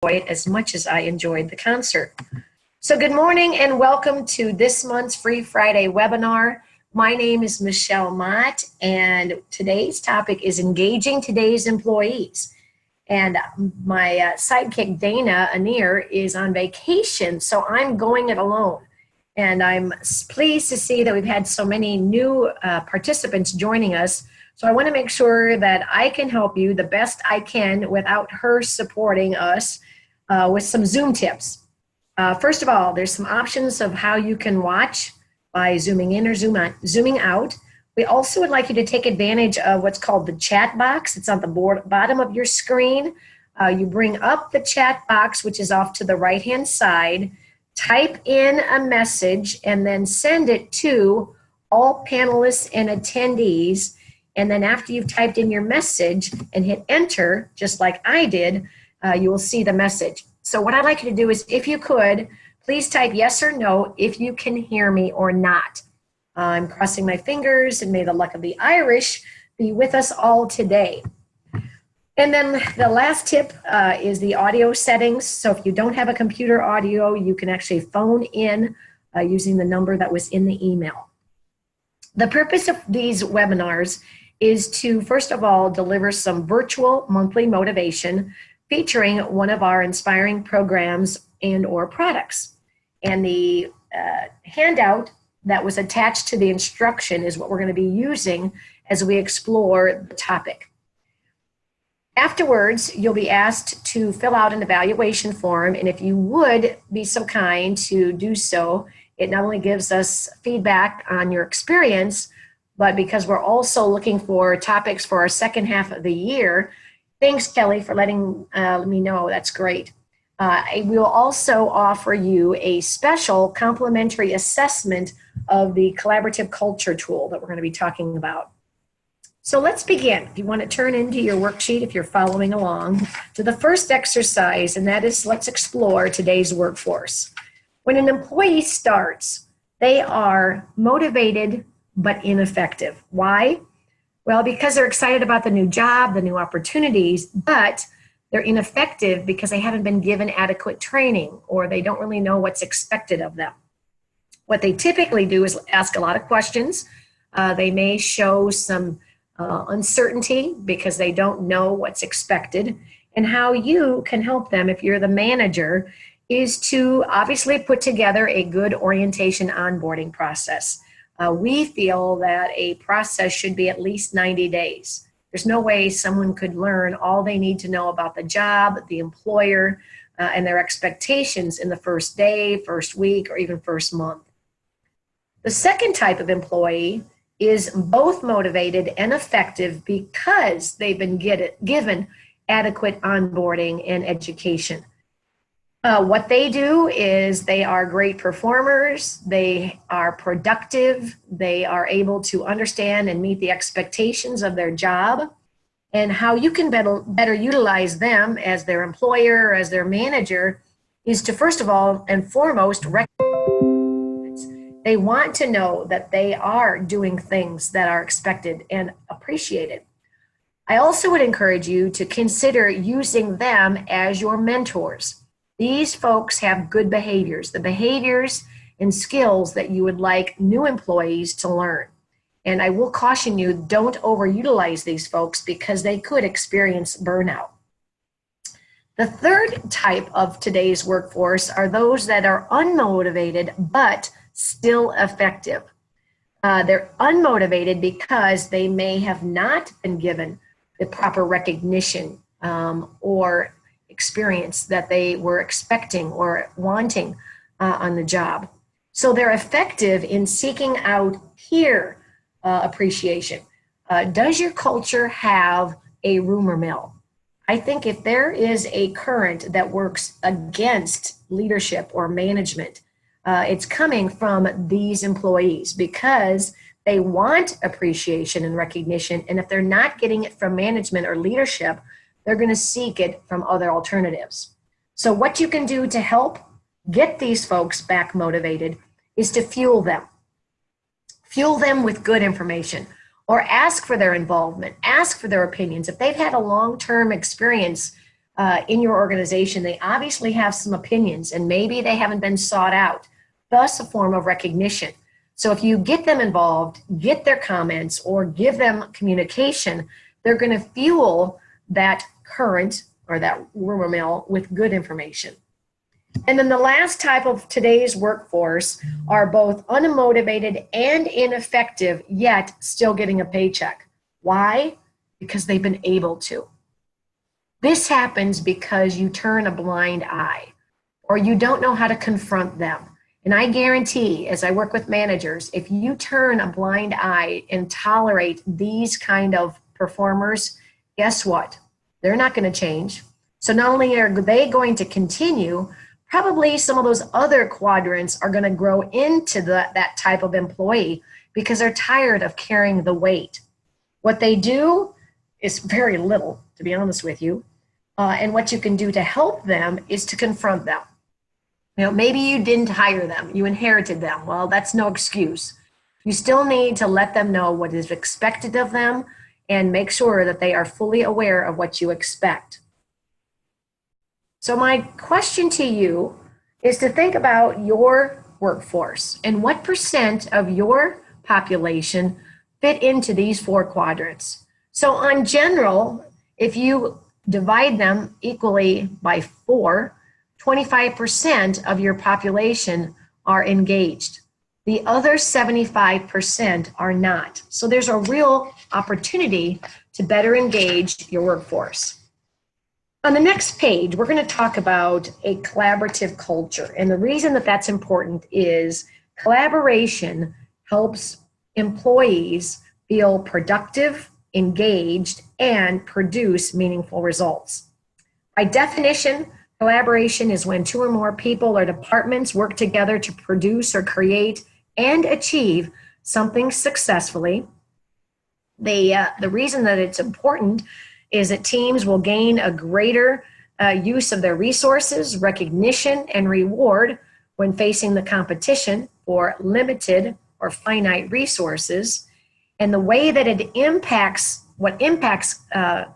it as much as I enjoyed the concert. So good morning and welcome to this month's Free Friday webinar. My name is Michelle Mott and today's topic is engaging today's employees. And my sidekick Dana Anir is on vacation, so I'm going it alone. And I'm pleased to see that we've had so many new participants joining us. So I want to make sure that I can help you the best I can without her supporting us with some Zoom tips. First of all, there's some options of how you can watch by zooming in or zooming out. We also would like you to take advantage of what's called the chat box. It's on the bottom of your screen. You bring up the chat box, which is off to the right-hand side, type in a message, and then send it to all panelists and attendees. And then after you've typed in your message and hit enter, just like I did, you will see the message. So what I'd like you to do is, if you could, please type yes or no if you can hear me or not. I'm crossing my fingers, and may the luck of the Irish be with us all today. And then the last tip is the audio settings. So if you don't have a computer audio, you can actually phone in using the number that was in the email. The purpose of these webinars is to, first of all, deliver some virtual monthly motivation featuring one of our inspiring programs and or products. And the handout that was attached to the instruction is what we're going to be using as we explore the topic. Afterwards, you'll be asked to fill out an evaluation form, and if you would be so kind to do so, it not only gives us feedback on your experience, but because we're also looking for topics for our second half of the year. Thanks, Kelly, for letting me know. That's great. I will also offer you a special complimentary assessment of the collaborative culture tool that we're going to be talking about. So let's begin. If you want to turn into your worksheet, if you're following along, to the first exercise, and that is, let's explore today's workforce. When an employee starts, they are motivated but ineffective. Why? Well, because they're excited about the new job, the new opportunities, but they're ineffective because they haven't been given adequate training or they don't really know what's expected of them. What they typically do is ask a lot of questions. They may show some uncertainty because they don't know what's expected. And how you can help them, if you're the manager, is to obviously put together a good orientation onboarding process. We feel that a process should be at least 90 days. There's no way someone could learn all they need to know about the job, the employer, and their expectations in the first day, first week, or even first month. The second type of employee is both motivated and effective because they've been given adequate onboarding and education. What they do is they are great performers, they are productive, they are able to understand and meet the expectations of their job, and how you can better utilize them as their employer, as their manager, is to first of all and foremost recognize they want to know that they are doing things that are expected and appreciated. I also would encourage you to consider using them as your mentors. These folks have good behaviors, the behaviors and skills that you would like new employees to learn. And I will caution you, don't overutilize these folks because they could experience burnout. The third type of today's workforce are those that are unmotivated but still effective. They're unmotivated because they may have not been given the proper recognition or experience that they were expecting or wanting on the job. So they're effective in seeking out peer appreciation. Does your culture have a rumor mill? I think if there is a current that works against leadership or management, it's coming from these employees because they want appreciation and recognition. And if they're not getting it from management or leadership, they're going to seek it from other alternatives. So what you can do to help get these folks back motivated is to fuel them. Fuel them with good information, or ask for their involvement, ask for their opinions. If they've had a long-term experience in your organization, they obviously have some opinions and maybe they haven't been sought out, thus a form of recognition. So if you get them involved, get their comments, or give them communication, they're going to fuel that current or that rumor mill with good information. And then the last type of today's workforce are both unmotivated and ineffective, yet still getting a paycheck. Why? Because they've been able to. This happens because you turn a blind eye or you don't know how to confront them. And I guarantee, as I work with managers, if you turn a blind eye and tolerate these kind of performers, guess what? They're not going to change. So not only are they going to continue, probably some of those other quadrants are going to grow into that type of employee because they're tired of carrying the weight. What they do is very little, to be honest with you. And what you can do to help them is to confront them. You know, maybe you didn't hire them, you inherited them. Well, that's no excuse. You still need to let them know what is expected of them and make sure that they are fully aware of what you expect. So my question to you is to think about your workforce and what % of your population fit into these 4 quadrants. So on general, if you divide them equally by 4, 25% of your population are engaged. The other 75% are not. So there's a real opportunity to better engage your workforce. On the next page, we're going to talk about a collaborative culture. And the reason that that's important is collaboration helps employees feel productive, engaged, and produce meaningful results. By definition, collaboration is when 2 or more people or departments work together to produce or create and achieve something successfully. The reason that it's important is that teams will gain a greater use of their resources, recognition, and reward when facing the competition for limited or finite resources. And the way that it impacts, what impacts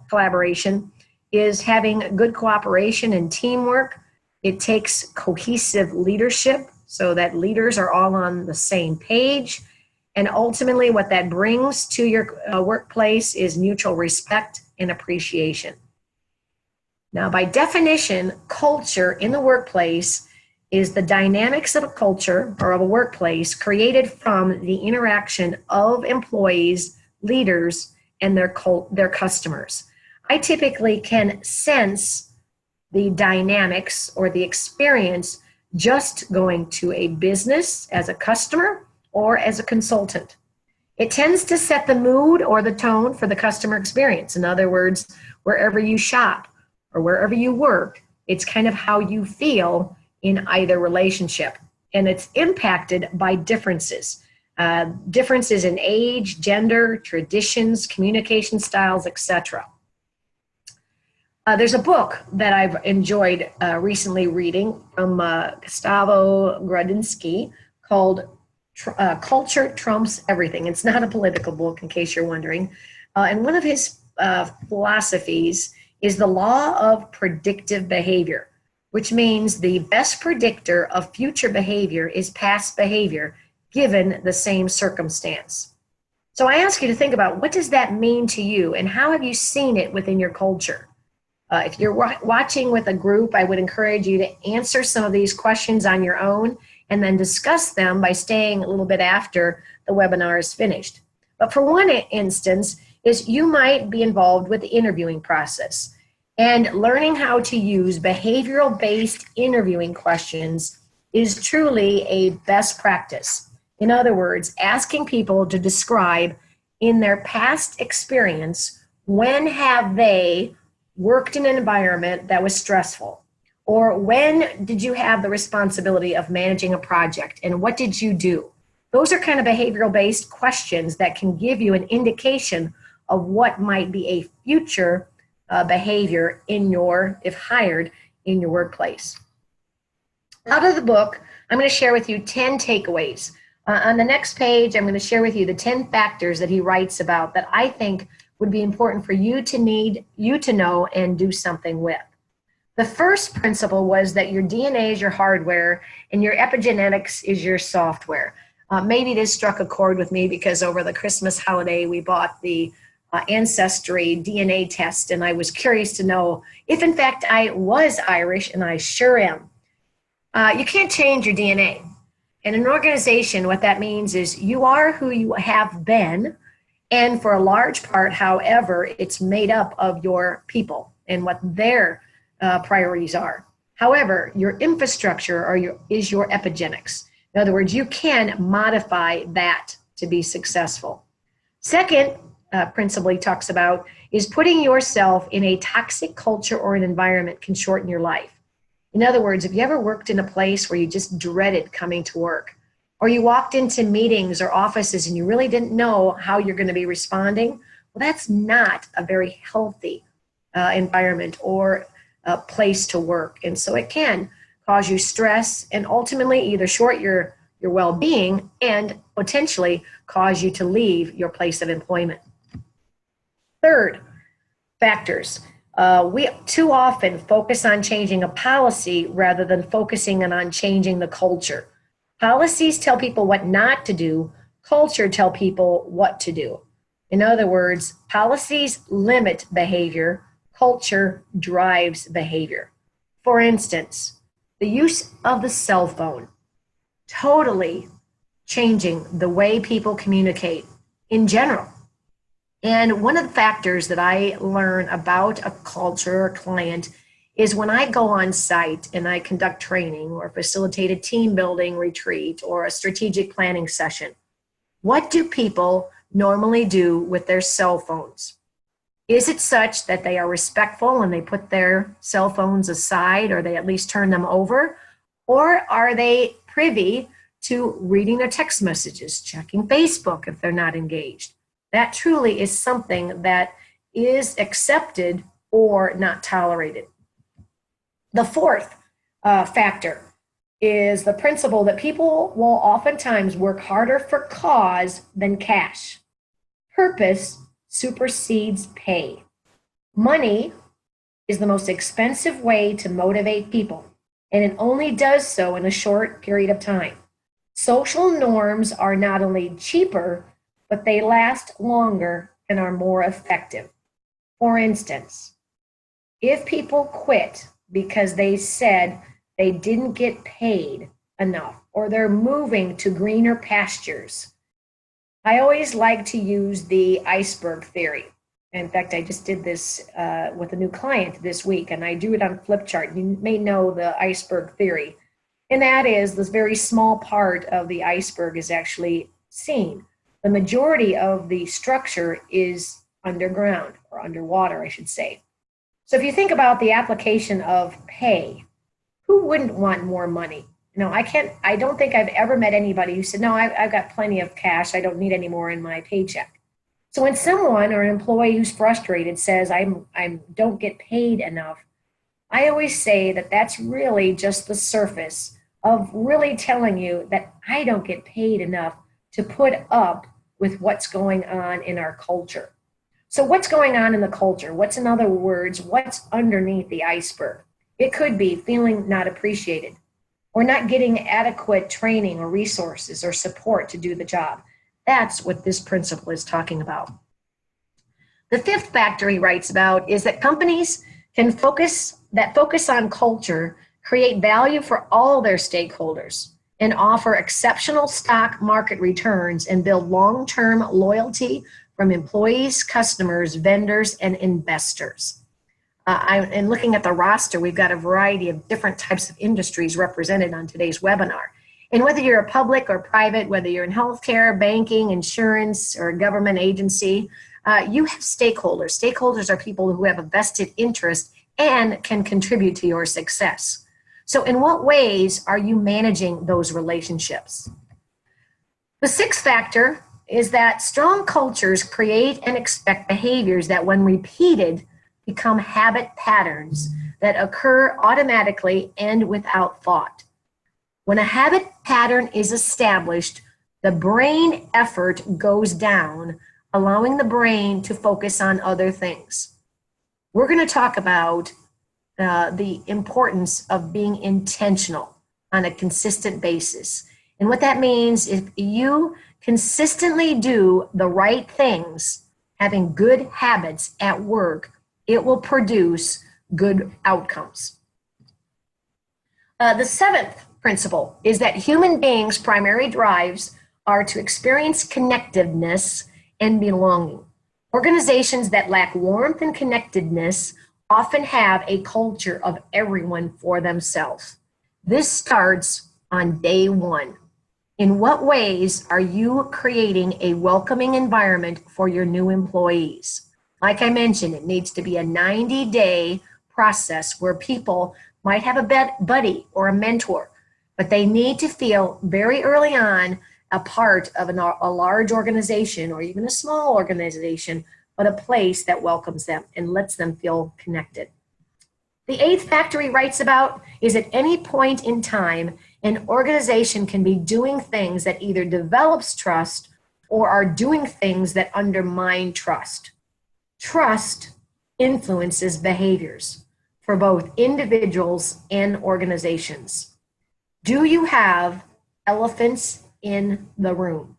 collaboration is having good cooperation and teamwork. It takes cohesive leadership so that leaders are all on the same page. And ultimately what that brings to your workplace is mutual respect and appreciation. Now, by definition, culture in the workplace is the dynamics of a culture or of a workplace created from the interaction of employees, leaders, and their customers. I typically can sense the dynamics or the experience just going to a business as a customer or as a consultant. It tends to set the mood or the tone for the customer experience. In other words, wherever you shop or wherever you work, it's kind of how you feel in either relationship. And it's impacted by differences. Differences in age, gender, traditions, communication styles, etc. There's a book that I've enjoyed recently reading from Gustavo Grodzinski called Culture Trumps Everything. It's not a political book, in case you're wondering. And one of his philosophies is the law of predictive behavior, which means the best predictor of future behavior is past behavior given the same circumstance. So I ask you to think about, what does that mean to you and how have you seen it within your culture? If you're watching with a group, I would encourage you to answer some of these questions on your own and then discuss them by staying a little bit after the webinar is finished. But for one instance, is you might be involved with the interviewing process, and learning how to use behavioral-based interviewing questions is truly a best practice. In other words, asking people to describe in their past experience, when have they worked in an environment that was stressful? Or when did you have the responsibility of managing a project and what did you do? Those are kind of behavioral-based questions that can give you an indication of what might be a future behavior if hired in your workplace. Out of the book, I'm going to share with you 10 takeaways. On the next page, I'm going to share with you the 10 factors that he writes about that I think would be important for you to know and do something with. The first principle was that your DNA is your hardware and your epigenetics is your software. Maybe this struck a chord with me because over the Christmas holiday, we bought the Ancestry DNA test, and I was curious to know if, in fact, I was Irish, and I sure am. You can't change your DNA. In an organization, what that means is you are who you have been, and for a large part, however, it's made up of your people and what their priorities are. However, your infrastructure is your epigenetics. In other words, you can modify that to be successful. Second principle he talks about is putting yourself in a toxic culture or an environment can shorten your life. In other words, if you ever worked in a place where you just dreaded coming to work, or you walked into meetings or offices and you really didn't know how you're going to be responding, well, that's not a very healthy environment or a place to work. And so it can cause you stress and ultimately either short your well-being and potentially cause you to leave your place of employment. Third, factors. We too often focus on changing a policy rather than focusing on changing the culture. Policies tell people what not to do. Culture tell people what to do. In other words, policies limit behavior. Culture drives behavior. For instance, the use of the cell phone, totally changing the way people communicate in general. And one of the factors that I learn about a culture or client is when I go on site and I conduct training or facilitate a team building retreat or a strategic planning session. What do people normally do with their cell phones? Is it such that they are respectful and they put their cell phones aside or they at least turn them over? Or are they privy to reading their text messages, checking Facebook if they're not engaged? That truly is something that is accepted or not tolerated. The fourth factor is the principle that people will oftentimes work harder for cause than cash. Purpose supersedes pay. Money is the most expensive way to motivate people, and it only does so in a short period of time. Social norms are not only cheaper, but they last longer and are more effective. For instance, if people quit because they said they didn't get paid enough or they're moving to greener pastures, I always like to use the iceberg theory. In fact, I just did this with a new client this week, and I do it on Flipchart. You may know the iceberg theory. And that is this very small part of the iceberg is actually seen. The majority of the structure is underground or underwater, I should say. So if you think about the application of pay, who wouldn't want more money? You know, I don't think I've ever met anybody who said, no, I've got plenty of cash. I don't need any more in my paycheck. So when someone or an employee who's frustrated says, I don't get paid enough, I always say that that's really just the surface of really telling you that I don't get paid enough to put up with what's going on in our culture. So what's going on in the culture? What's, in other words, what's underneath the iceberg? It could be feeling not appreciated or not getting adequate training or resources or support to do the job. That's what this principle is talking about. The fifth factor he writes about is that companies can focus on culture, create value for all their stakeholders, and offer exceptional stock market returns and build long-term loyalty from employees, customers, vendors, and investors. And looking at the roster, we've got a variety of different types of industries represented on today's webinar. And whether you're a public or private, whether you're in healthcare, banking, insurance, or a government agency, you have stakeholders. Stakeholders are people who have a vested interest and can contribute to your success. So in what ways are you managing those relationships? The sixth factor is that strong cultures create and expect behaviors that, when repeated, become habit patterns that occur automatically and without thought. When a habit pattern is established, the brain effort goes down, allowing the brain to focus on other things. We're going to talk about the importance of being intentional on a consistent basis. And what that means, if you consistently do the right things, having good habits at work, it will produce good outcomes. The seventh principle is that human beings' primary drives are to experience connectedness and belonging. Organizations that lack warmth and connectedness often have a culture of everyone for themselves. This starts on day one. In what ways are you creating a welcoming environment for your new employees? Like I mentioned, it needs to be a 90-day process where people might have a buddy or a mentor, but they need to feel very early on a part of a large organization or even a small organization, but a place that welcomes them and lets them feel connected. The eighth factor he writes about is at any point in time, an organization can be doing things that either develops trust or are doing things that undermine trust. Trust influences behaviors for both individuals and organizations. Do you have elephants in the room?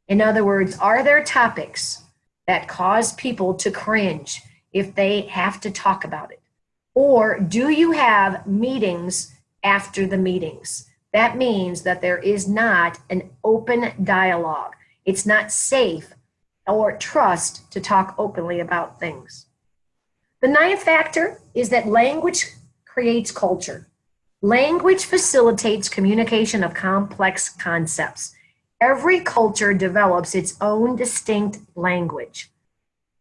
In other words, are there topics that cause people to cringe if they have to talk about it? Or do you have meetings after the meetings? That means that there is not an open dialogue. It's not safe or trust to talk openly about things. The ninth factor is that language creates culture. Language facilitates communication of complex concepts. Every culture develops its own distinct language.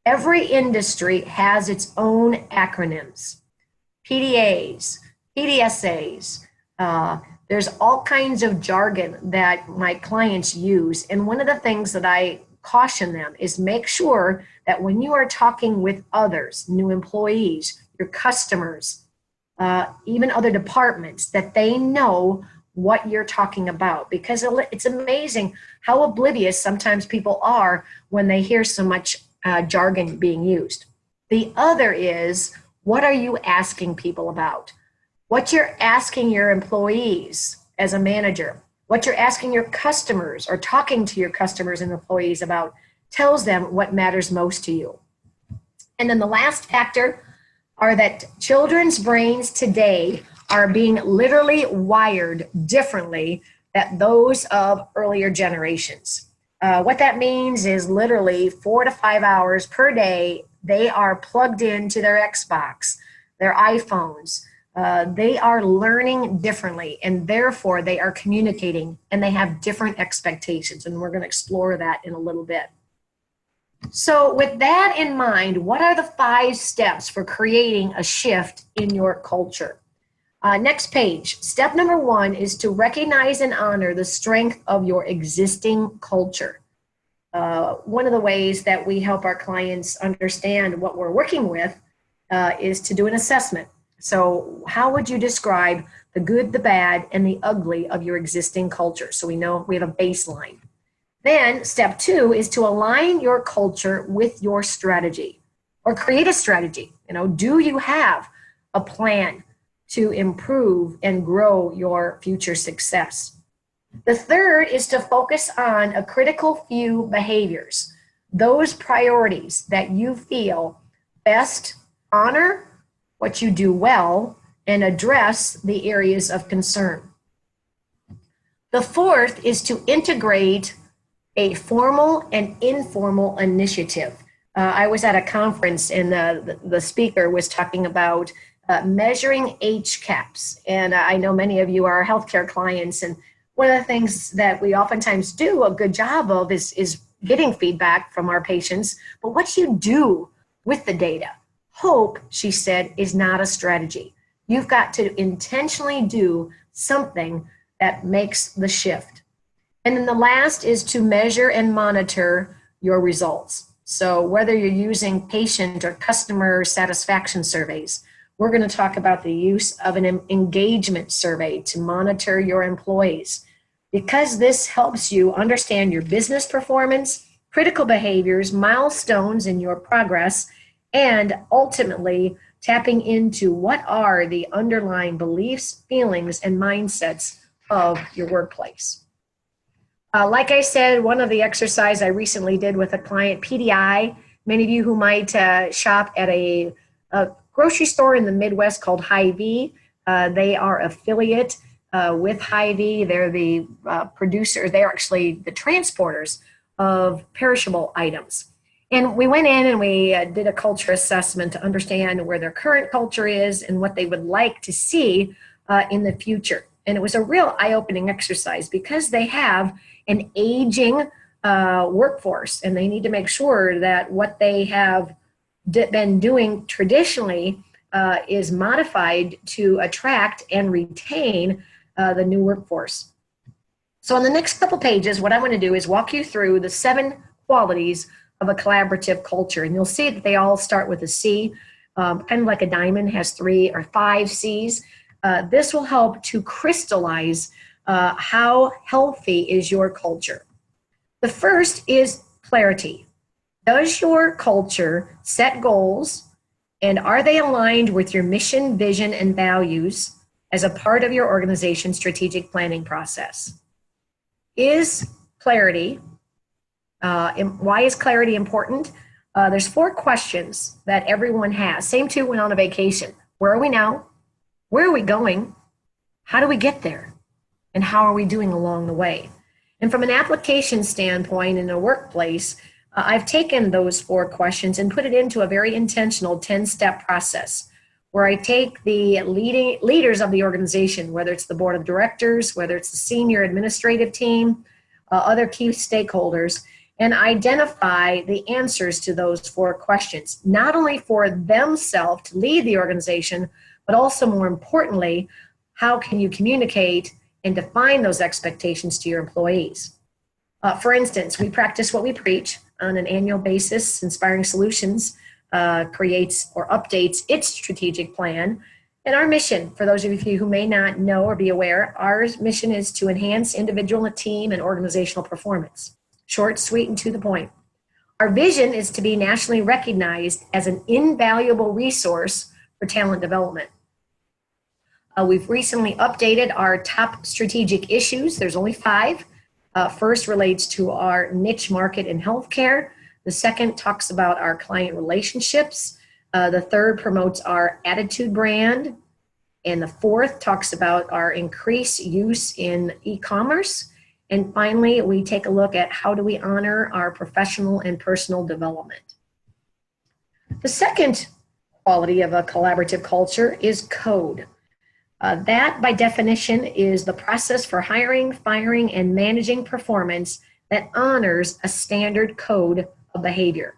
Every industry has its own acronyms, PDAs, PDSAs. There's all kinds of jargon that my clients use. And one of the things that I caution them is make sure that when you are talking with others, new employees, your customers, even other departments, that they know what you're talking about, because it's amazing how oblivious sometimes people are when they hear so much jargon being used. The other is, what are you asking people about? What you're asking your employees as a manager, what you're asking your customers or talking to your customers and employees about tells them what matters most to you. And then the last factor are that children's brains today are being literally wired differently than those of earlier generations. What that means is literally 4 to 5 hours per day, they are plugged into their Xbox, their iPhones. They are learning differently, and therefore they are communicating, and they have different expectations, and we're going to explore that in a little bit. So with that in mind, what are the 5 steps for creating a shift in your culture? Next page. Step number 1 is to recognize and honor the strength of your existing culture. One of the ways that we help our clients understand what we're working with is to do an assessment. So how would you describe the good, the bad, and the ugly of your existing culture? So we know we have a baseline. Then step 2 is to align your culture with your strategy, or create a strategy. Do you have a plan to improve and grow your future success? The third is to focus on a critical few behaviors, those priorities that you feel best honor what you do well and address the areas of concern. The fourth is to integrate a formal and informal initiative. I was at a conference and the speaker was talking about measuring HCAHPS. And I know many of you are healthcare clients, and one of the things that we oftentimes do a good job of is getting feedback from our patients. But what you do with the data, hope, she said, is not a strategy. You've got to intentionally do something that makes the shift. And then the last is to measure and monitor your results. So whether you're using patient or customer satisfaction surveys, we're going to talk about the use of an engagement survey to monitor your employees, because this helps you understand your business performance, critical behaviors, milestones in your progress, and ultimately tapping into what are the underlying beliefs, feelings, and mindsets of your workplace. Like I said, one of the exercise I recently did with a client, PDI, many of you who might shop at a grocery store in the Midwest called Hy-Vee, they are affiliate with Hy-Vee. They're the producer, they're actually the transporters of perishable items. And we went in and we did a culture assessment to understand where their current culture is and what they would like to see in the future. And it was a real eye-opening exercise because they have an aging workforce, and they need to make sure that what they have been doing traditionally is modified to attract and retain the new workforce. So in the next couple pages, what I'm going to do is walk you through the 7 qualities of a collaborative culture. And you'll see that they all start with a C, kind of like a diamond has 3 or 5 C's. This will help to crystallize how healthy is your culture. The first is clarity. Does your culture set goals, and are they aligned with your mission, vision, and values as a part of your organization's strategic planning process? Is clarity, why is clarity important? There's 4 questions that everyone has. Same too when on a vacation. Where are we now? Where are we going? How do we get there? And how are we doing along the way? And from an application standpoint in a workplace, I've taken those 4 questions and put it into a very intentional 10-step process where I take the leaders of the organization, whether it's the board of directors, whether it's the senior administrative team, other key stakeholders, and identify the answers to those 4 questions, not only for themselves to lead the organization, but also more importantly, how can you communicate and define those expectations to your employees? For instance, we practice what we preach on an annual basis. Inspiring Solutions creates or updates its strategic plan. And our mission, for those of you who may not know or be aware, our mission is to enhance individual, team, and organizational performance. Short, sweet, and to the point. Our vision is to be nationally recognized as an invaluable resource for talent development. We've recently updated our top strategic issues. There's only 5. First relates to our niche market in healthcare. The second talks about our client relationships. The third promotes our attitude brand. And the 4th talks about our increased use in e-commerce. And finally, we take a look at how do we honor our professional and personal development. The second quality of a collaborative culture is code. That, by definition, is the process for hiring, firing, and managing performance that honors a standard code of behavior.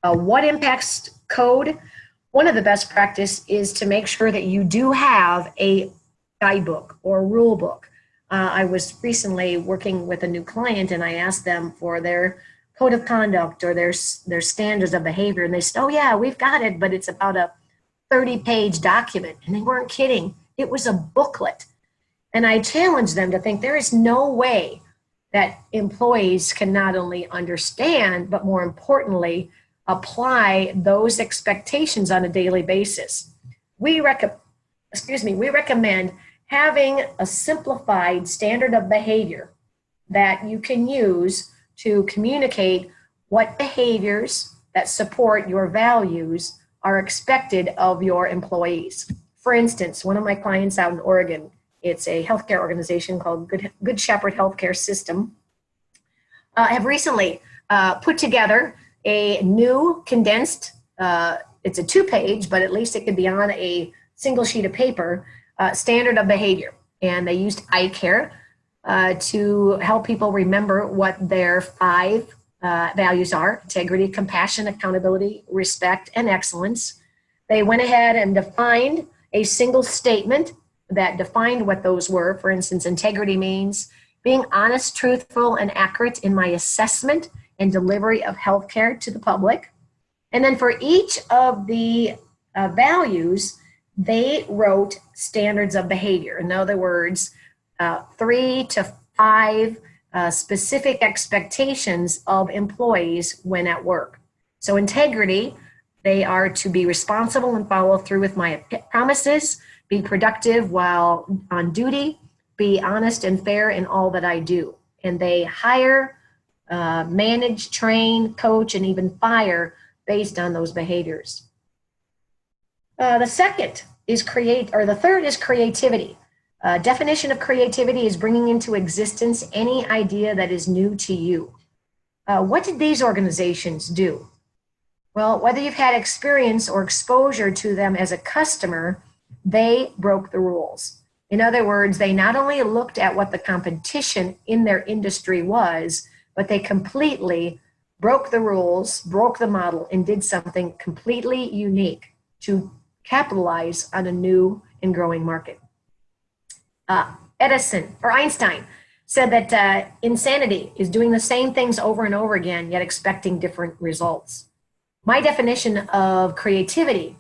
What impacts code? One of the best practice is to make sure that you do have a guidebook or rule book. I was recently working with a new client, and I asked them for their code of conduct or their standards of behavior, and they said, "Oh yeah, we've got it, but it's about a 30-page document," and they weren't kidding. It was a booklet. And I challenged them to think there is no way that employees can not only understand, but more importantly, apply those expectations on a daily basis. We recommend having a simplified standard of behavior that you can use to communicate what behaviors that support your values are expected of your employees. For instance, one of my clients out in Oregon, it's a healthcare organization called Good Shepherd Healthcare System, have recently put together a new condensed, it's a 2-page, but at least it could be on a single sheet of paper, standard of behavior. And they used iCare to help people remember what their 5 values are: integrity, compassion, accountability, respect, and excellence. They went ahead and defined a single statement that defined what those were. For instance, integrity means being honest, truthful, and accurate in my assessment and delivery of healthcare to the public. And then for each of the values, they wrote standards of behavior. In other words, 3 to 5 specific expectations of employees when at work. So integrity They are to be responsible and follow through with my promises, be productive while on duty, be honest and fair in all that I do. And they hire, manage, train, coach, and even fire based on those behaviors. The third is creativity. Definition of creativity is bringing into existence any idea that is new to you. What did these organizations do? Well, whether you've had experience or exposure to them as a customer, they broke the rules. In other words, they not only looked at what the competition in their industry was, but they completely broke the rules, broke the model, and did something completely unique to capitalize on a new and growing market. Einstein said that insanity is doing the same things over and over again, yet expecting different results. My definition of creativity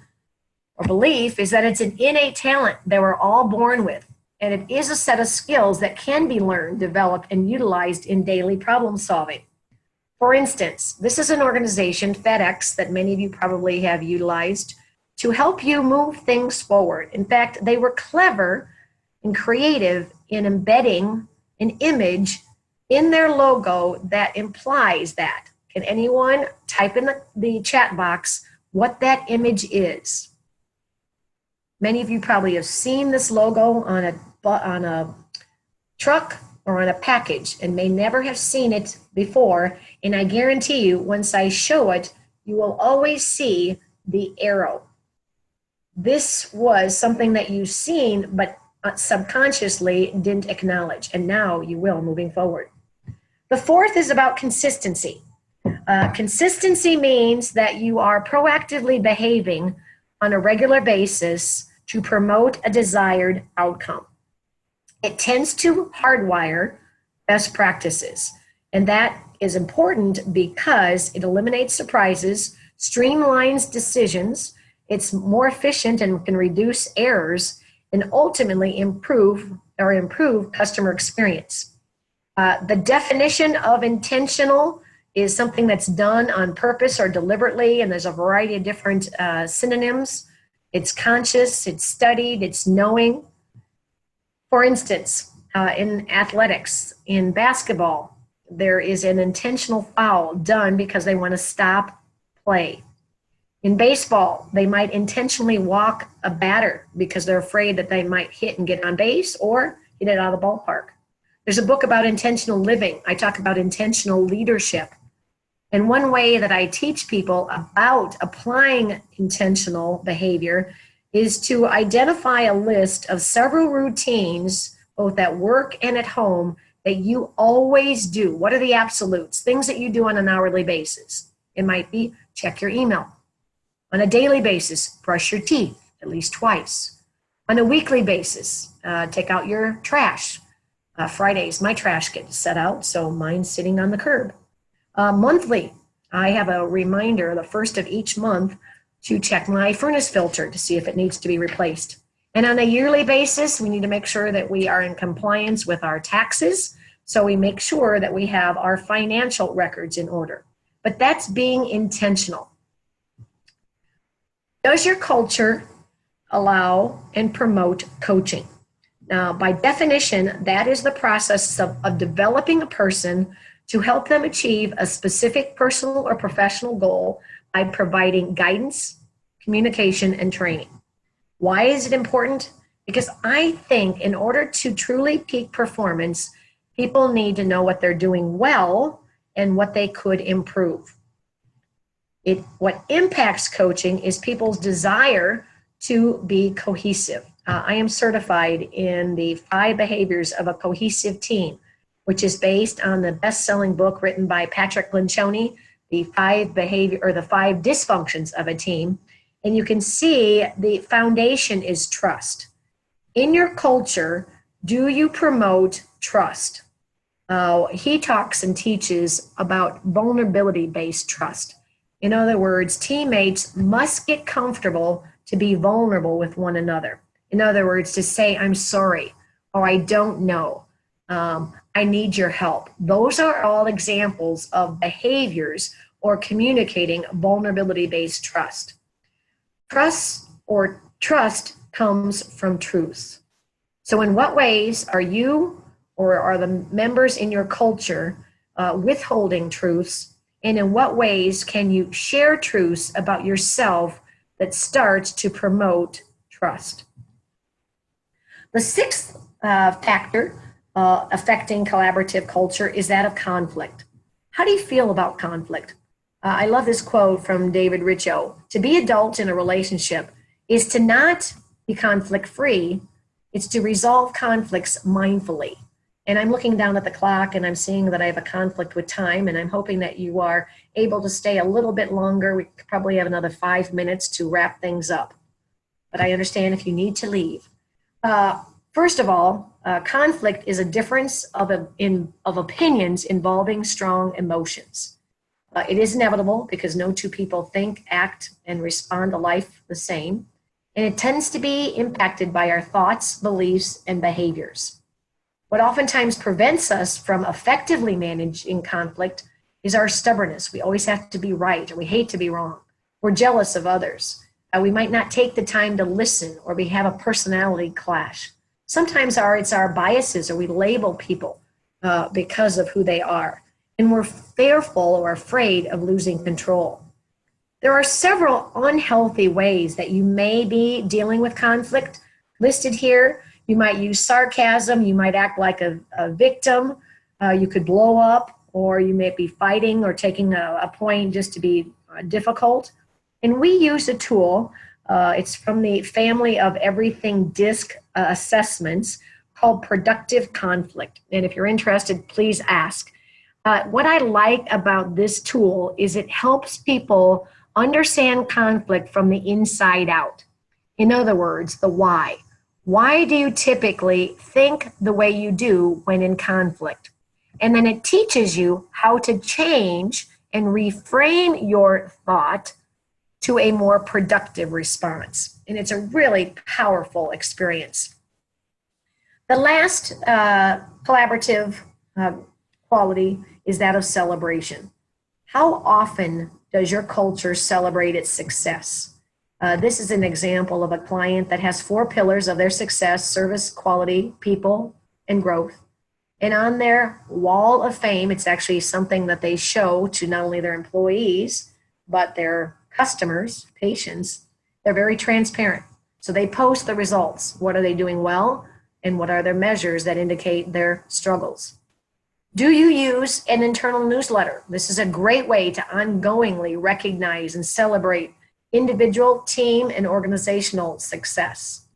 or belief is that it's an innate talent that we're all born with, and it is a set of skills that can be learned, developed, and utilized in daily problem solving. For instance, this is an organization, FedEx, that many of you probably have utilized to help you move things forward. In fact, they were clever and creative in embedding an image in their logo that implies that. Can anyone type in the chat box what that image is? Many of you probably have seen this logo on a truck or on a package and may never have seen it before. And I guarantee you, once I show it, you will always see the arrow. This was something that you've seen, but subconsciously didn't acknowledge, and now you will moving forward. The fourth is about consistency. Consistency means that you are proactively behaving on a regular basis to promote a desired outcome. It tends to hardwire best practices, and that is important because it eliminates surprises, streamlines decisions, it's more efficient and can reduce errors, and ultimately improve customer experience. The definition of intentional is something that's done on purpose or deliberately, and there's a variety of different synonyms. It's conscious, it's studied, it's knowing. For instance, in athletics, in basketball, there is an intentional foul done because they want to stop play. In baseball, they might intentionally walk a batter because they're afraid that they might hit and get on base or hit it out of the ballpark. There's a book about intentional living. I talk about intentional leadership. And one way that I teach people about applying intentional behavior is to identify a list of several routines, both at work and at home, that you always do. What are the absolutes? Things that you do on an hourly basis. It might be check your email. On a daily basis, brush your teeth at least twice. On a weekly basis, take out your trash. Fridays, my trash gets set out, so mine's sitting on the curb. Monthly, I have a reminder the first of each month to check my furnace filter to see if it needs to be replaced. And on a yearly basis, we need to make sure that we are in compliance with our taxes, so we make sure that we have our financial records in order. But that's being intentional. Does your culture allow and promote coaching? Now, by definition, that is the process of developing a person to help them achieve a specific personal or professional goal by providing guidance, communication, and training. Why is it important? Because I think in order to truly peak performance, people need to know what they're doing well and what they could improve. What impacts coaching is people's desire to be cohesive. I am certified in the 5 behaviors of a cohesive team, which is based on the best-selling book written by Patrick Lencioni, the 5 dysfunctions of a team. And you can see the foundation is trust. In your culture, do you promote trust? He talks and teaches about vulnerability-based trust. In other words, teammates must get comfortable to be vulnerable with one another. In other words, to say, I'm sorry, or I don't know, I need your help. Those are all examples of behaviors or communicating vulnerability-based trust. Trust comes from truth. So in what ways are you or are the members in your culture withholding truths? And in what ways can you share truths about yourself that starts to promote trust? The sixth factor affecting collaborative culture is that of conflict. How do you feel about conflict? I love this quote from David Richo. To be adult in a relationship is to not be conflict-free. It's to resolve conflicts mindfully. And I'm looking down at the clock and I'm seeing that I have a conflict with time, and I'm hoping that you are able to stay a little bit longer. We probably have another 5 minutes to wrap things up. But I understand if you need to leave. First of all, conflict is a difference of opinions involving strong emotions. It is inevitable because no two people think, act, and respond to life the same. And it tends to be impacted by our thoughts, beliefs, and behaviors. What oftentimes prevents us from effectively managing conflict is our stubbornness. We always have to be right, or we hate to be wrong. We're jealous of others. We might not take the time to listen, or we have a personality clash. Sometimes it's our biases, or we label people because of who they are. And we're fearful or afraid of losing control. There are several unhealthy ways that you may be dealing with conflict listed here. You might use sarcasm, you might act like a victim, you could blow up, or you may be fighting or taking a point just to be difficult. And we use a tool, it's from the family of everything DISC assessments, called productive conflict. And if you're interested, please ask. What I like about this tool is it helps people understand conflict from the inside out. In other words, the why. Why do you typically think the way you do when in conflict? And then it teaches you how to change and reframe your thought to a more productive response. And it's a really powerful experience. The last collaborative quality is that of celebration. How often does your culture celebrate its success? This is an example of a client that has 4 pillars of their success: service, quality, people, and growth. And on their wall of fame, it's actually something that they show to not only their employees, but their customers, patients. They're very transparent. So they post the results. What are they doing well? And what are their measures that indicate their struggles? Do you use an internal newsletter? This is a great way to ongoingly recognize and celebrate individual, team, and organizational success.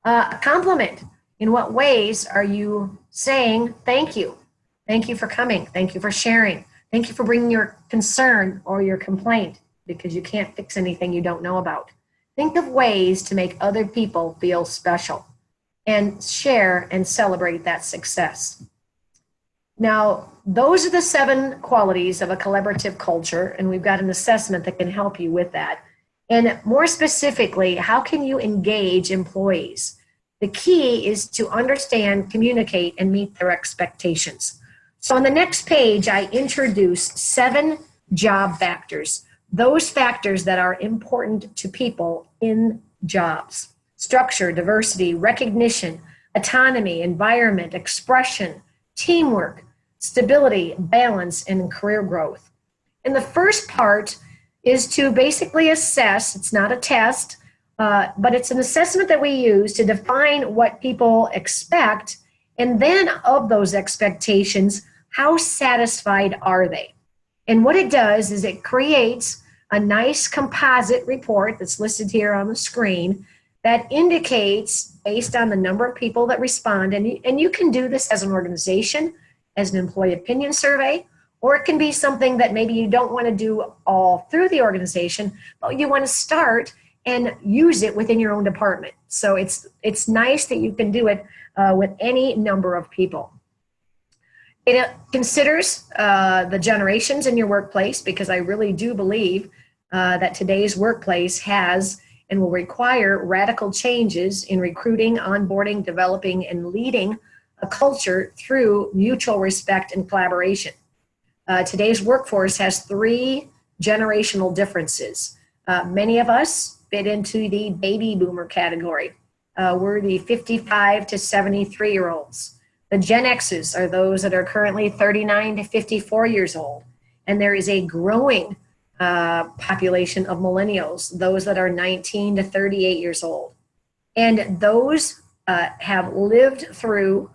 A compliment. In what ways are you saying thank you? Thank you for coming. Thank you for sharing. Thank you for bringing your concern or your complaint, because you can't fix anything you don't know about. Think of ways to make other people feel special and share and celebrate that success. Now, those are the 7 qualities of a collaborative culture, and we've got an assessment that can help you with that. And more specifically, how can you engage employees? The key is to understand, communicate, and meet their expectations. So on the next page, I introduce 7 job factors, those factors that are important to people in jobs: structure, diversity, recognition, autonomy, environment, expression, teamwork, stability, balance, and career growth. And the first part is to basically assess. It's not a test, but it's an assessment that we use to define what people expect, and then of those expectations, how satisfied are they? And what it does is it creates a nice composite report that's listed here on the screen that indicates, based on the number of people that respond, and you can do this as an organization, as an employee opinion survey, or it can be something that maybe you don't want to do all through the organization, but you want to start and use it within your own department. So it's nice that you can do it with any number of people. It considers the generations in your workplace, because I really do believe that today's workplace has and will require radical changes in recruiting, onboarding, developing, and leading a culture through mutual respect and collaboration. Today's workforce has three generational differences. Many of us fit into the baby boomer category. We're the 55 to 73-year-olds. The Gen X's are those that are currently 39 to 54 years old. And there is a growing population of millennials, those that are 19 to 38 years old. And those have lived through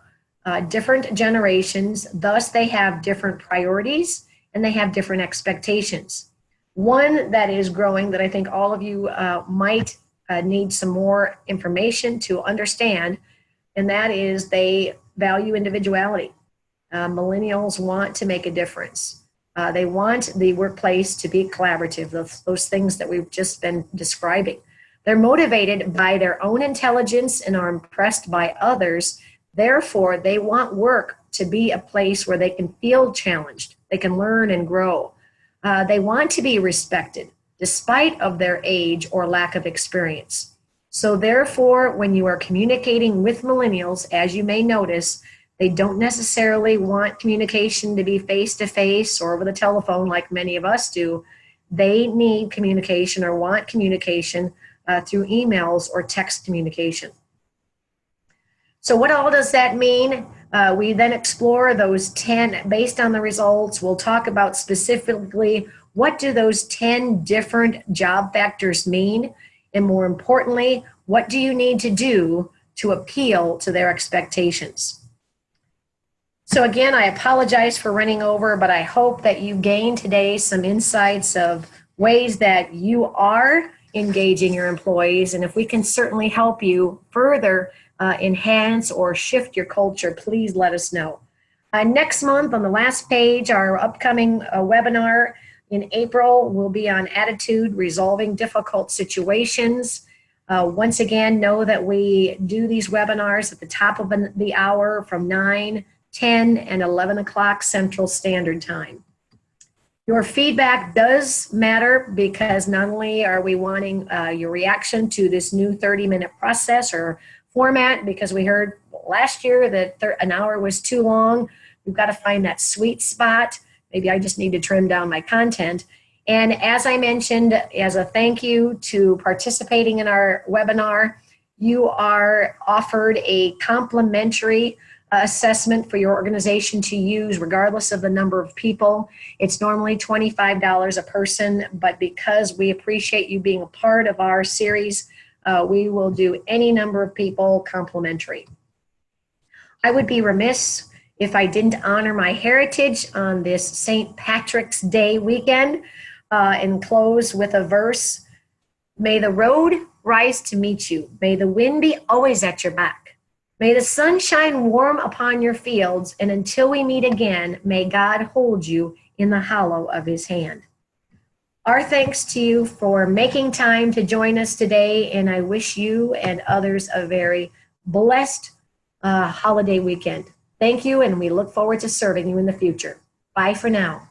different generations, thus they have different priorities and they have different expectations. One that is growing that I think all of you might need some more information to understand, and that is they value individuality. Millennials want to make a difference. They want the workplace to be collaborative, those things that we've just been describing. They're motivated by their own intelligence and are impressed by others. Therefore, they want work to be a place where they can feel challenged, they can learn and grow. They want to be respected despite of their age or lack of experience. So therefore, when you are communicating with millennials, as you may notice, they don't necessarily want communication to be face-to-face or over the telephone like many of us do. They need communication or want communication through emails or text communication. So what all does that mean? We then explore those 10, based on the results, we'll talk about specifically what do those 10 different job factors mean? And more importantly, what do you need to do to appeal to their expectations? So again, I apologize for running over, but I hope that you gained today some insights of ways that you are engaging your employees. And if we can certainly help you further enhance or shift your culture, please let us know. Next month on the last page, our upcoming webinar in April will be on attitude, resolving difficult situations. Once again, know that we do these webinars at the top of the hour from 9, 10, and 11 o'clock Central Standard Time. Your feedback does matter because not only are we wanting your reaction to this new 30-minute process or format, because we heard last year that an hour was too long. We've got to find that sweet spot. Maybe I just need to trim down my content. And as I mentioned, as a thank you to participating in our webinar, you are offered a complimentary assessment for your organization to use regardless of the number of people. It's normally $25 a person, but because we appreciate you being a part of our series, we will do any number of people complimentary. I would be remiss if I didn't honor my heritage on this St. Patrick's Day weekend and close with a verse. May the road rise to meet you. May the wind be always at your back. May the sun shine warm upon your fields. And until we meet again, may God hold you in the hollow of his hand. Our thanks to you for making time to join us today, and I wish you and others a very blessed holiday weekend. Thank you, and we look forward to serving you in the future. Bye for now.